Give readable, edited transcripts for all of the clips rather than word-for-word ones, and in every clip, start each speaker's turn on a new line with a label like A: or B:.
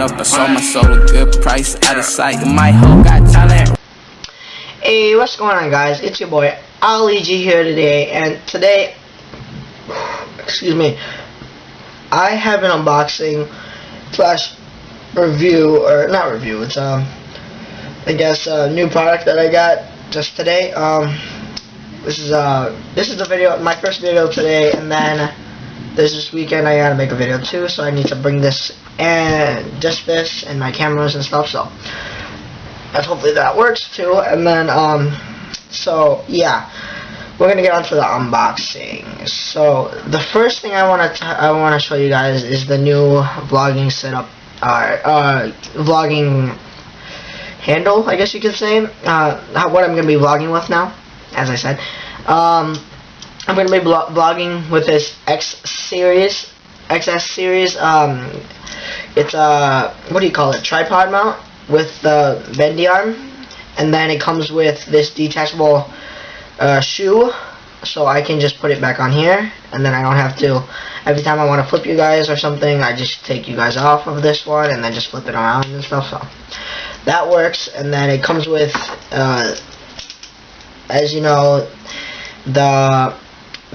A: enough, I sold my soul a good price, out of sight. My hoe got talent.
B: Hey, what's going on, guys? It's your boy Ali G here today, and today, excuse me, I have an unboxing slash review, or not review. It's I guess a new product that I got just today. This is the video, my first video today, and then this weekend I gotta make a video too, so I need to bring this and just this and my cameras and stuff. So hopefully that works too. And then so yeah, we're gonna get on to the unboxing. So the first thing I wanna show you guys is the new vlogging setup, vlogging handle, I guess you could say. What I'm gonna be vlogging with now, as I said. I'm gonna be vlogging with this XS series. It's a, what do you call it, tripod mount with the bendy arm, and then it comes with this detachable shoe, so I can just put it back on here, and then I don't have to, every time I want to flip you guys or something, I just take you guys off of this one and then just flip it around and stuff. So that works. And then it comes with as you know, the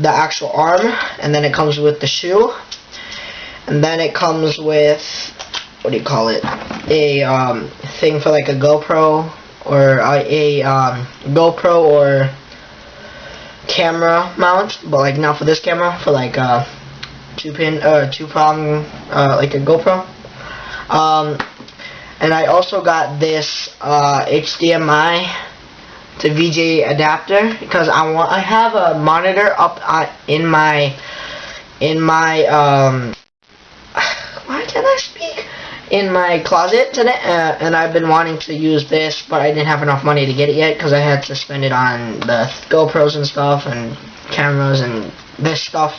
B: actual arm, and then it comes with the shoe, and then it comes with, what do you call it, a thing for like a GoPro or a GoPro or camera mount, but like not for this camera, for like a two-prong like a GoPro. And I also got this HDMI to VGA adapter, because I have a monitor up in my why can't I speak? In my closet today, and I've been wanting to use this, but I didn't have enough money to get it yet, because I had to spend it on the GoPros and stuff, and cameras and this stuff.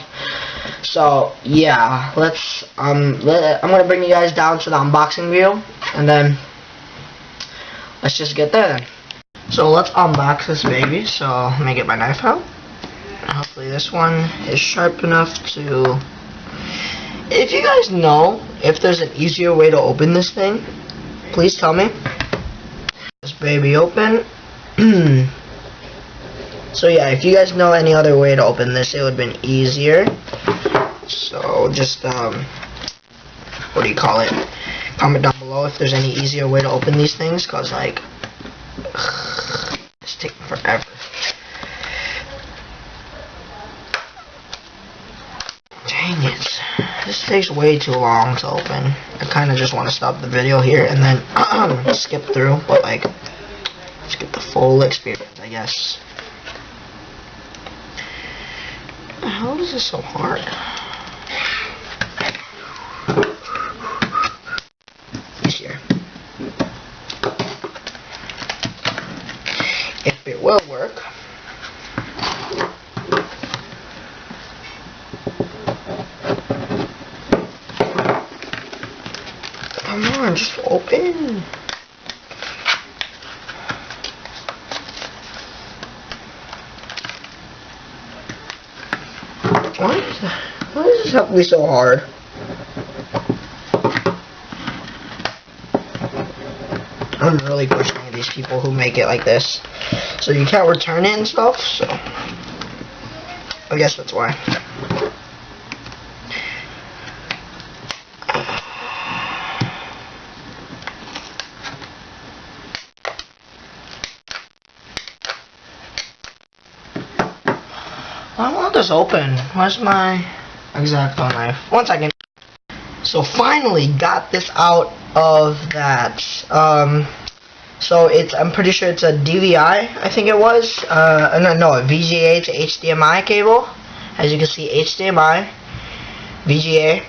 B: So yeah, I'm gonna bring you guys down to the unboxing view, and then let's just get there then. So let's unbox this baby. So let me get my knife out. Hopefully this one is sharp enough to, if you guys know if there's an easier way to open this thing, please tell me. This baby open. So yeah, if you guys know any other way to open this, it would have been easier. So just what do you call it, comment down below if there's any easier way to open these things, cause like it's taking forever. Dang it, this takes way too long to open. I kind of just want to stop the video here and then skip through, but like let's get the full experience, I guess. How is this so hard? Easier. If it will work. Come on, just open. Why does this have to be so hard? I'm really questioning these people who make it like this. So you can't return it and stuff, so I guess that's why. I want this open. Where's my X-Acto knife? 1 second. So finally got this out of that. So it's, I'm pretty sure it's a DVI, I think it was. No, a VGA to HDMI cable. As you can see, HDMI, VGA.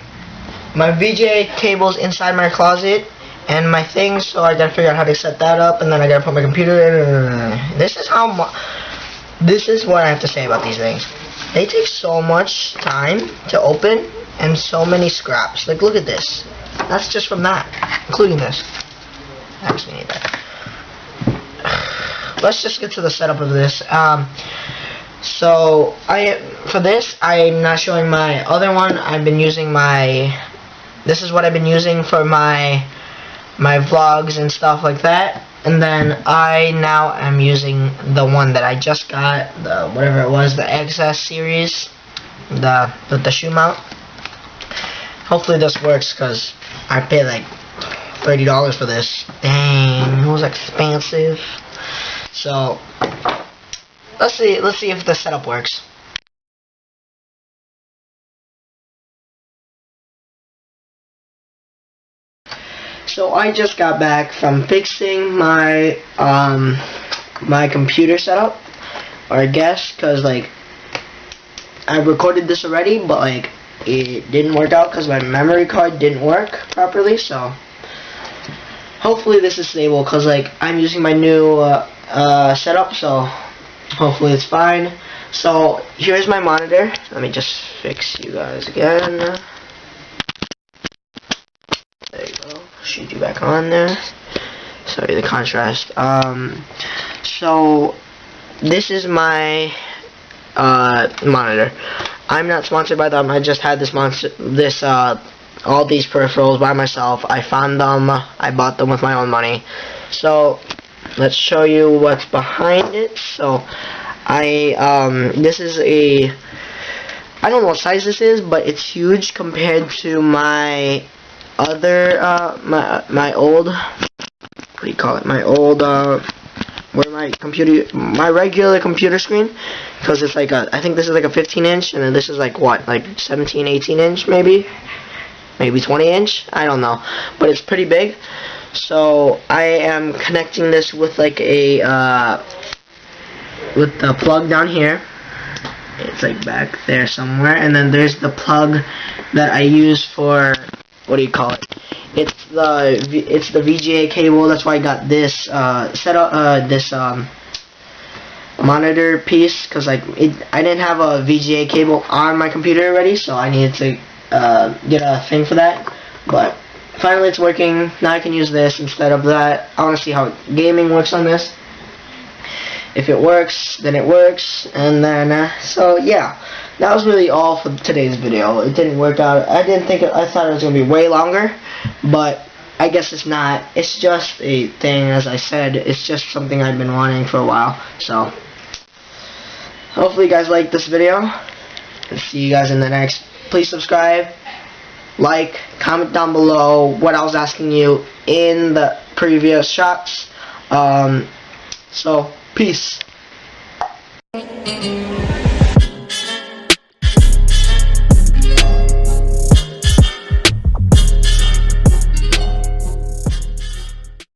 B: My VGA cable's inside my closet and my things, so I gotta figure out how to set that up, and then I gotta put my computer in. This is what I have to say about these things. They take so much time to open and so many scraps. Like, look at this. That's just from that, including this. I actually need that. Let's just get to the setup of this. So for this, I'm not showing my other one. I've been using my, this is what I've been using for my my vlogs and stuff like that. And then I now am using the one that I just got, the whatever it was, the XS series, with the shoe mount. Hopefully this works, because I paid like $30 for this. Dang, it was expensive. So let's see if the setup works. So I just got back from fixing my my computer setup, or I guess, cause like I recorded this already, but like it didn't work out because my memory card didn't work properly. So hopefully this is stable, cause like I'm using my new setup, so hopefully it's fine. So here's my monitor. Let me just fix you guys again. There you go. Shoot you back on there. Sorry, the contrast. So this is my monitor. I'm not sponsored by them. I just had all these peripherals by myself. I found them. I bought them with my own money. So let's show you what's behind it. So this is I don't know what size this is, but it's huge compared to my other my old, what do you call it, my old where my regular computer screen, because it's like I think this is like a 15-inch, and then this is like what, like 17, 18-inch, maybe 20-inch, I don't know, but it's pretty big. So I am connecting this with like a with the plug down here. It's like back there somewhere, and then there's the plug that I use for, what do you call it? It's the VGA cable. That's why I got this this monitor piece, because like I didn't have a VGA cable on my computer already, so I needed to get a thing for that. But finally it's working. Now I can use this instead of that. I want to see how gaming works on this. If it works, then it works. And then so yeah, that was really all for today's video. It didn't work out. I thought it was gonna be way longer, but I guess it's not. It's just a thing, as I said. It's just something I've been wanting for a while. So hopefully you guys like this video, and see you guys in the next. Please subscribe, like, comment down below what I was asking you in the previous shots. So peace.